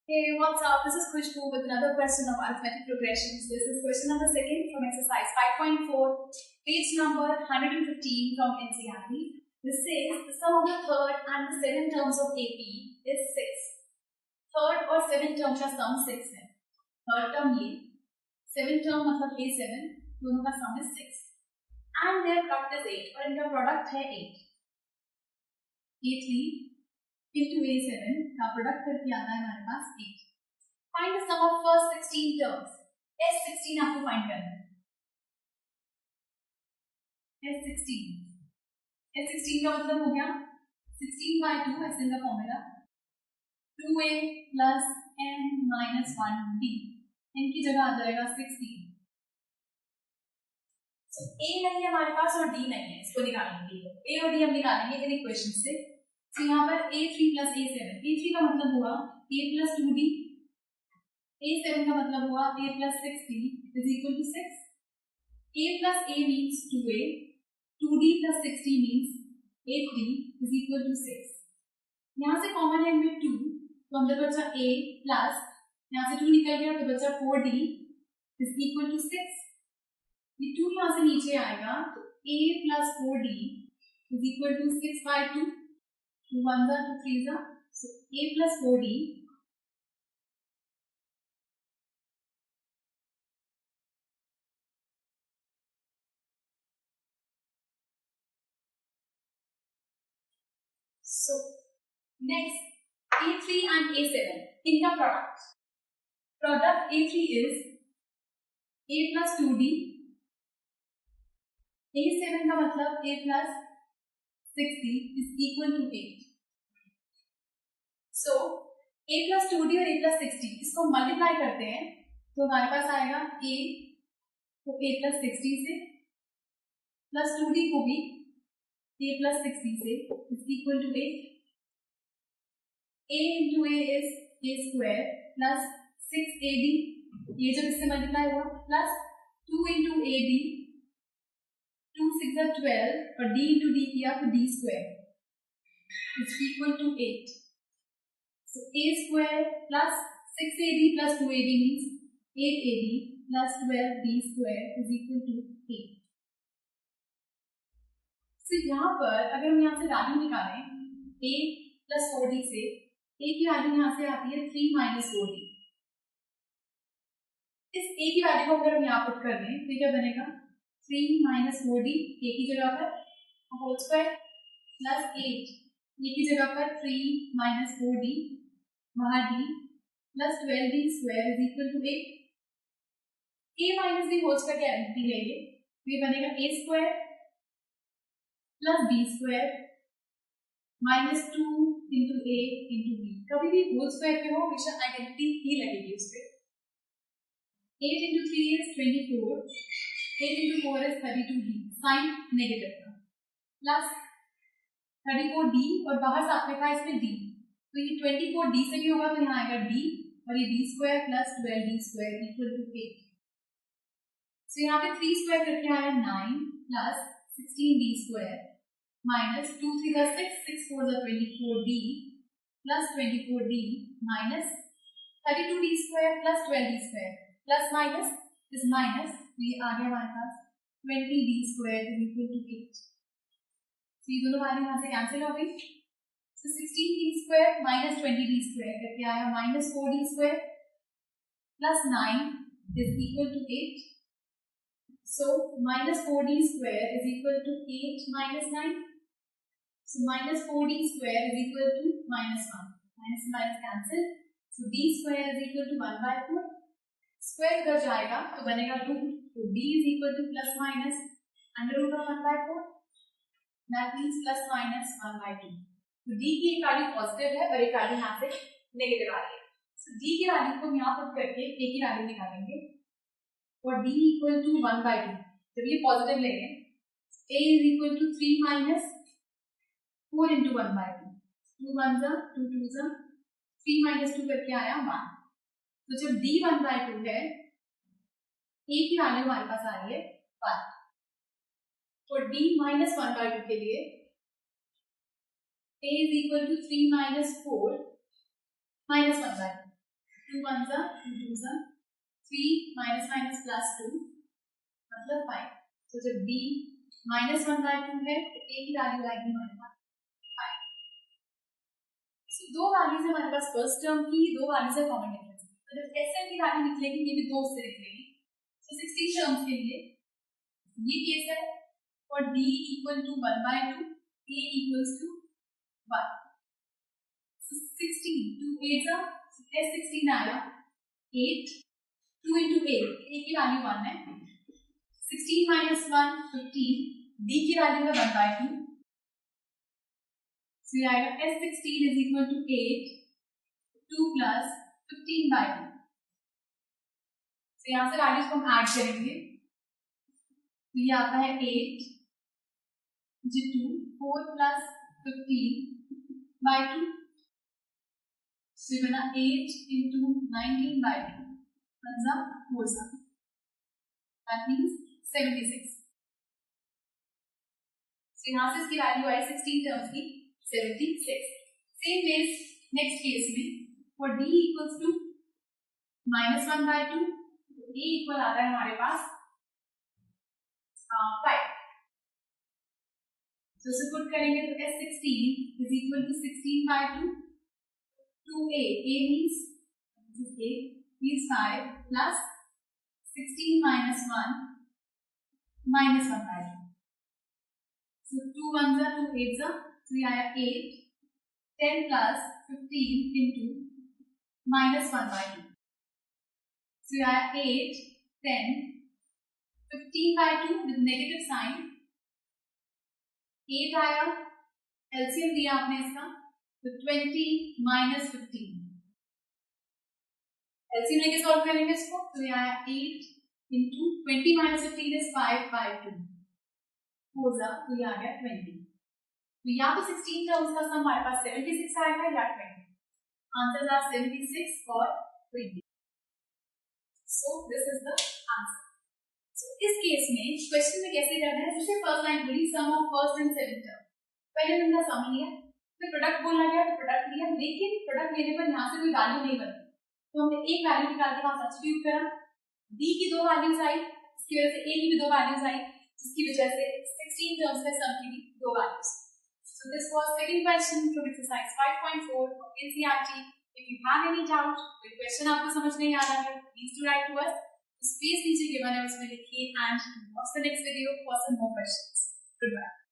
Hey, what's up? This is Khushbu with another question of arithmetic progressions. This is question number 2 from exercise 5.4, page number 115 from NCERT. This says the sum of the third and the seventh terms of AP is 6. Third और seventh term का sum 6 है. Third term ये, seventh term मतलब A7, दोनों का sum is 6. And their product is 8 और इनका product है 8. A3 into A7 का प्रोडक्ट करके आता है हमारे पास 8. Find the sum of first 16 terms. S16 आपको फाइंड करना है. S16 का मतलब हो गया 16/2 SN का formula 2A plus n minus 1D. n की जगह आ जाएगा 16. So A नहीं है हमारे पास और D नहीं है, इसको निकालेंगे. A और D हम निकालेंगे इन इक्वेशन से. तो यहाँ पर A3 plus A7. A3 का मतलब हुआ A plus 2D. A7 का मतलब हुआ A plus 6D is equal to 6. A plus A means 2A. 2D plus 6D means A3 is equal to 6. यहाँ से कॉमन है इनमें 2, तो अंदर बचा A plus यहाँ से 2 निकल गया तो बचा 4D is equal to 6. ये 2 यहाँ से नीचे आएगा तो A plus 4D is equal to 6/2. 2 1s are 2 3s are, so A plus 4D so next A3 and A7 इनका product A3 is A plus 2D. A7 का मतलब A plus 6D is equal to 8. So A plus 2D और A plus 6D इसको multiply करते हैं तो हमारे पास आएगा A को A plus 6D से प्लस 2D को भी A plus 6D से is equal to 8. A into A is A square plus 6AD. ये जब इससे मल्टीप्लाई हुआ प्लस 2 into AD 2 6 are 12 और D into D किया तो D square is equal to 8. So A square plus 6AD plus 2AD means 8AD plus 12D square is equal to 8. So यहाँ पर अगर हम यहाँ से वैल्यू निकालें A plus 4D से A की वैल्यू यहाँ से आती है 3 minus 4D. इस A की वैल्यू को अगर हम यहाँ पुट कर दें तो क्या बनेगा 3 minus 4D A की जगह पर होल स्क्वायर प्लस 8 A की जगह पर 3 minus 4D वहाँ D plus 12D square is equal to 8. A minus B whole square की आइडेंटिटी है ये बनेगा A square plus B square minus 2 into A into B. कभी भी होल स्क्वायर पे हो हमेशा आइडेंटिटी ही लगेगी उस पर. 8 into 3 is 24. 8 into 4 is 32D. Sign negative का प्लस 34D और बाहर से आपने कहा इसमें D तो ये 24D से भी होगा तो यहाँ आएगा D और ये D square plus 12D square equal to 8. So यहाँ पे 3 स्क्वायर करके आया 9 प्लस 16D स्क्वायर माइनस 2 3 का 6 6 4 का 24D plus 24D minus 32D square plus 12D square plus minus इस माइनस ये आ गया हमारे पास 20D स्क्वायर इक्वल टू 8. तो ये दोनों वैल्यू यहाँ से कैंसिल हो गई. So 16D square minus 20D square करके आया minus 4D square plus 9 is equal to 8. So minus 4D square is equal to 8 minus 9. So minus 4D square is equal to minus 1. Minus minus cancel. So D square is equal to 1/4. Square कर जाएगा तो बनेगा 2. तो D is equal to plus minus under root of 1/4. That means plus minus 1/2. तो D की एक value positive है और एक वैल्यू यहाँ से नेगेटिव आ रही है. सो D की वैल्यू को हम यहाँ पुट करके A की वैल्यू निकालेंगे और D इक्वल टू 1/2. जब ये पॉजिटिव लेंगे A is equal to 3 minus 4 into 1/2. 2 1s are 2 2s are 3 minus 2 करके आया 1. तो जब D 1/2 है A की वैल्यू हमारे पास आ रही है 1. और D minus 1/2 के लिए A is equal to 3 minus 4 minus 1/2. 2 1 जा 2 2 जा 3 माइनस माइनस प्लस 2 मतलब 5। तो जब d -1/2 है तो a की वैल्यू आएगी हमारे पास 5। सो दो वैल्यूज है हमारे पास फर्स्ट टर्म की, दो वैल्यूज है कॉमन डिफरेंस की। तो जब sn की वैल्यू निकलेगी ये भी 2 से निकलेगी। तो 16 टर्म्स के लिए ये केस है और d equal to 1/2, a equals to 1। So 16 2 8 जा s16 आया 8 2 into 8 a की वैल्यू 1 है 16 minus 1 15 d की वैल्यू है 1/2। so ये आएगा s16 is equal to 8 2 plus 15/2। so यहाँ से वैल्यूज को हम ऐड करेंगे तो ये आता है 8 जी 2 4 plus 15/2। so ये बना 8 into 19/2 मतलब 4 सा that means 76। so यहाँ से इसकी वैल्यू आई 16 टर्म्स की 76। सेम इज नेक्स्ट केस में for d equals to -1/2 a equal आ रहा है हमारे पास 5। तो इसे पुट करेंगे तो s16 is equal to 16/2 2a means this is a means 5 plus 16 minus 1 minus 1/2। so 2 1s are 2 8s are so ये आया 8 10 plus 15 into minus 1/2। so ये आया 8 10 15/2 with negative sign 8 आया एलसीएम दिया आपने इसका तो 20 minus 15 एलसीएम लेके सॉल्व करेंगे इसको तो ये आया 8 into 20 minus 15 is 5/2 4 जा तो ये आ गया 20। तो यहाँ पे 16 टर्म्स का सम हमारे पास 76 आएगा या 20। आंसर्स आर 76 और 20। So this is the answer. So इस केस में क्वेश्चन में कैसे करना है, जैसे फर्स्ट लाइन बोली sum of first and second term, पहले हमने सम लिया फिर प्रोडक्ट बोला गया तो प्रोडक्ट लिया, लेकिन प्रोडक्ट लेने पर यहाँ से कोई वैल्यू नहीं बनी तो हमने एक वैल्यू निकाल के वहां सब्स्टिट्यूट करा, d की दो वैल्यूज आई, इसकी वजह से a की भी दो वैल्यूज आई, जिसकी वजह से 16 टर्म्स में सम की भी दो values. So this was second question from exercise 5.4 of NCERT. If you have any doubt, कोई क्वेश्चन आपको समझ नहीं आ रहा है, please do write to us. Space नीचे गिवन है उसमें लिखिए and watch the next video for some more questions. Goodbye.